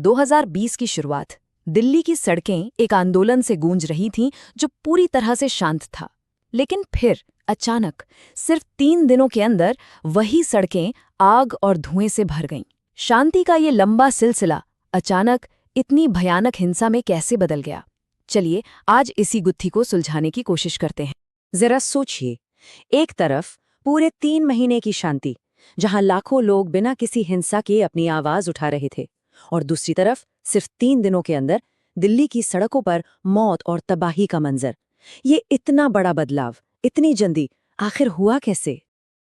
2020 की शुरुआत। दिल्ली की सड़कें एक आंदोलन से गूंज रही थीं जो पूरी तरह से शांत था। लेकिन फिर अचानक सिर्फ 3 दिनों के अंदर वही सड़कें आग और धुएं से भर गईं। शांति का ये लंबा सिलसिला अचानक इतनी भयानक हिंसा में कैसे बदल गया? चलिए आज इसी गुत्थी को सुलझाने की कोशिश करते हैं। जरा सोचिए, एक तरफ पूरे 3 महीने की शांति, जहां लाखों लोग बिना किसी हिंसा के अपनी आवाज उठा रहे थे, और दूसरी तरफ सिर्फ 3 दिनों के अंदर दिल्ली की सड़कों पर मौत और तबाही का मंजर। ये इतना बड़ा बदलाव इतनी जल्दी आखिर हुआ कैसे?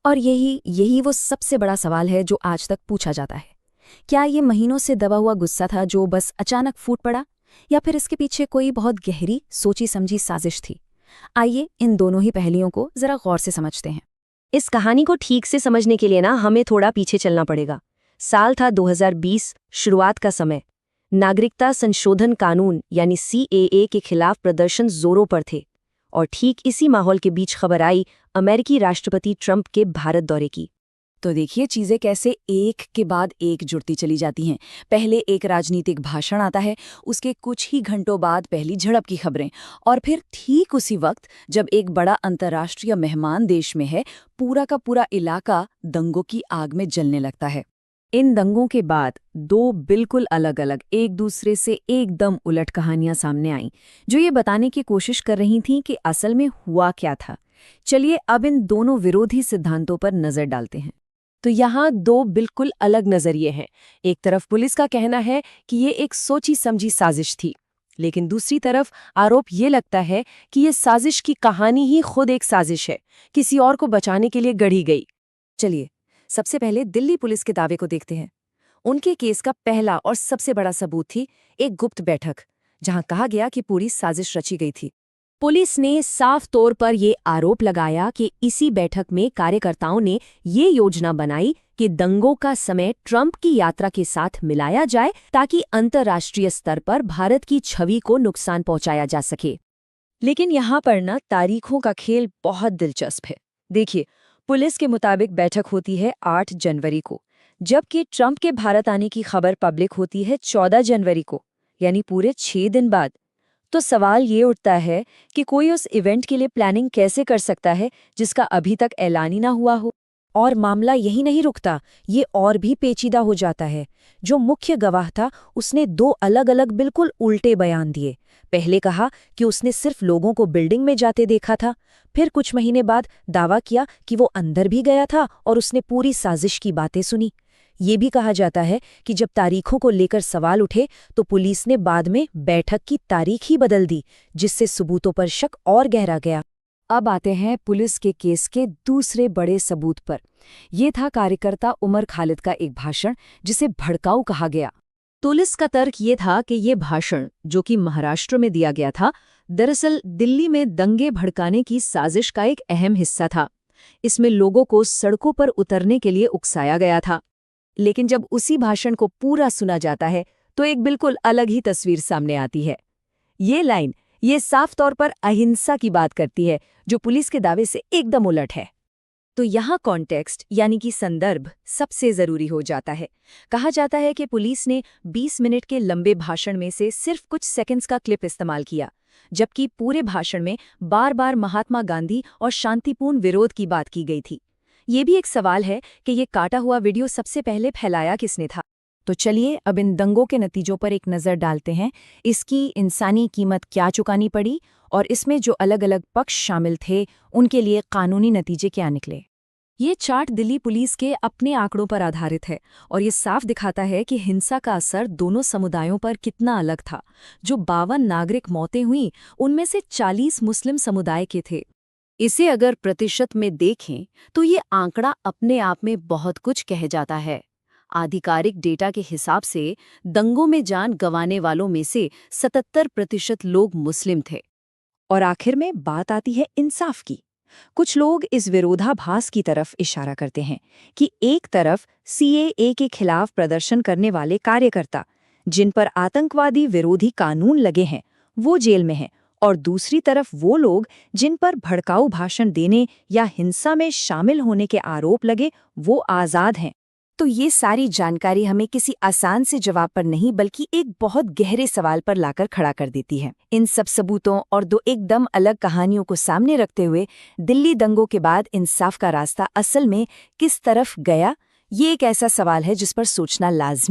और यही वो सबसे बड़ा सवाल है जो आज तक पूछा जाता है। क्या ये महीनों से दबा हुआ गुस्सा था जो बस अचानक फूट पड़ा, या फिर इसके पीछे कोई बहुत गहरी सोची समझी साजिश थी? आइए इन दोनों ही पहलुओं को जरा गौर से समझते हैं। इस कहानी को ठीक से समझने के लिए हमें थोड़ा पीछे चलना पड़ेगा। साल था 2020, शुरुआत का समय। नागरिकता संशोधन कानून यानी CAA के खिलाफ प्रदर्शन जोरों पर थे, और ठीक इसी माहौल के बीच खबर आई अमेरिकी राष्ट्रपति ट्रंप के भारत दौरे की। तो देखिए चीजें कैसे एक के बाद एक जुड़ती चली जाती हैं। पहले एक राजनीतिक भाषण आता है, उसके कुछ ही घंटों बाद पहली झड़प की खबरें, और फिर ठीक उसी वक्त जब एक बड़ा अंतर्राष्ट्रीय मेहमान देश में है, पूरा का पूरा इलाका दंगों की आग में जलने लगता है। इन दंगों के बाद 2 बिल्कुल अलग अलग, एक दूसरे से एकदम उलट कहानियां सामने आईं, जो ये बताने की कोशिश कर रही थीं कि असल में हुआ क्या था। चलिए अब इन दोनों विरोधी सिद्धांतों पर नजर डालते हैं। तो यहाँ 2 बिल्कुल अलग नजरिए हैं। एक तरफ पुलिस का कहना है कि ये एक सोची समझी साजिश थी, लेकिन दूसरी तरफ आरोप ये लगता है कि ये साजिश की कहानी ही खुद एक साजिश है, किसी और को बचाने के लिए गढ़ी गई। चलिए सबसे पहले दिल्ली पुलिस के दावे को देखते हैं। उनके केस का पहला और सबसे बड़ा सबूत थी एक गुप्त बैठक, जहां कहा गया कि पूरी साजिश रची गई थी। पुलिस ने साफ तौर पर ये आरोप लगाया कि इसी बैठक में कार्यकर्ताओं ने ये योजना बनाई कि दंगों का समय ट्रंप की यात्रा के साथ मिलाया जाए, ताकि अंतर्राष्ट्रीय स्तर पर भारत की छवि को नुकसान पहुंचाया जा सके। लेकिन यहाँ पर तारीखों का खेल बहुत दिलचस्प है। देखिए, पुलिस के मुताबिक बैठक होती है 8 जनवरी को, जबकि ट्रंप के भारत आने की खबर पब्लिक होती है 14 जनवरी को, यानी पूरे 6 दिन बाद। तो सवाल ये उठता है कि कोई उस इवेंट के लिए प्लानिंग कैसे कर सकता है जिसका अभी तक ऐलान ही ना हुआ हो? और मामला यही नहीं रुकता, ये और भी पेचीदा हो जाता है। जो मुख्य गवाह था, उसने 2 अलग अलग बिल्कुल उल्टे बयान दिए। पहले कहा कि उसने सिर्फ लोगों को बिल्डिंग में जाते देखा था, फिर कुछ महीने बाद दावा किया कि वो अंदर भी गया था और उसने पूरी साजिश की बातें सुनी। ये भी कहा जाता है कि जब तारीखों को लेकर सवाल उठे तो पुलिस ने बाद में बैठक की तारीख ही बदल दी, जिससे सबूतों पर शक और गहरा गया। अब आते हैं पुलिस के केस के दूसरे बड़े सबूत पर। ये था कार्यकर्ता उमर खालिद का एक भाषण, जिसे भड़काऊ कहा गया। पुलिस का तर्क ये था कि ये भाषण, जो कि महाराष्ट्र में दिया गया था, दरअसल दिल्ली में दंगे भड़काने की साजिश का एक अहम हिस्सा था। इसमें लोगों को सड़कों पर उतरने के लिए उकसाया गया था। लेकिन जब उसी भाषण को पूरा सुना जाता है तो एक बिल्कुल अलग ही तस्वीर सामने आती है। ये साफ तौर पर अहिंसा की बात करती है, जो पुलिस के दावे से एकदम उलट है। तो यहाँ कॉन्टेक्स्ट यानी कि संदर्भ सबसे जरूरी हो जाता है। कहा जाता है कि पुलिस ने 20 मिनट के लंबे भाषण में से सिर्फ कुछ सेकंड्स का क्लिप इस्तेमाल किया, जबकि पूरे भाषण में बार बार महात्मा गांधी और शांतिपूर्ण विरोध की बात की गई थी। ये भी एक सवाल है कि ये काटा हुआ वीडियो सबसे पहले फैलाया किसने था। तो चलिए अब इन दंगों के नतीजों पर एक नज़र डालते हैं। इसकी इंसानी कीमत क्या चुकानी पड़ी, और इसमें जो अलग अलग पक्ष शामिल थे उनके लिए कानूनी नतीजे क्या निकले। ये चार्ट दिल्ली पुलिस के अपने आंकड़ों पर आधारित है, और ये साफ दिखाता है कि हिंसा का असर दोनों समुदायों पर कितना अलग था। जो 52 नागरिक मौतें हुईं, उनमें से 40 मुस्लिम समुदाय के थे। इसे अगर प्रतिशत में देखें तो ये आंकड़ा अपने आप में बहुत कुछ कह जाता है। आधिकारिक डेटा के हिसाब से दंगों में जान गंवाने वालों में से 77% लोग मुस्लिम थे। और आखिर में बात आती है इंसाफ की। कुछ लोग इस विरोधाभास की तरफ इशारा करते हैं कि एक तरफ CAA के खिलाफ प्रदर्शन करने वाले कार्यकर्ता, जिन पर आतंकवादी विरोधी कानून लगे हैं, वो जेल में हैं, और दूसरी तरफ वो लोग जिन पर भड़काऊ भाषण देने या हिंसा में शामिल होने के आरोप लगे, वो आज़ाद हैं। तो ये सारी जानकारी हमें किसी आसान से जवाब पर नहीं बल्कि एक बहुत गहरे सवाल पर लाकर खड़ा कर देती है। इन सब सबूतों और दो एकदम अलग कहानियों को सामने रखते हुए दिल्ली दंगों के बाद इंसाफ का रास्ता असल में किस तरफ गया, ये एक ऐसा सवाल है जिस पर सोचना लाजमी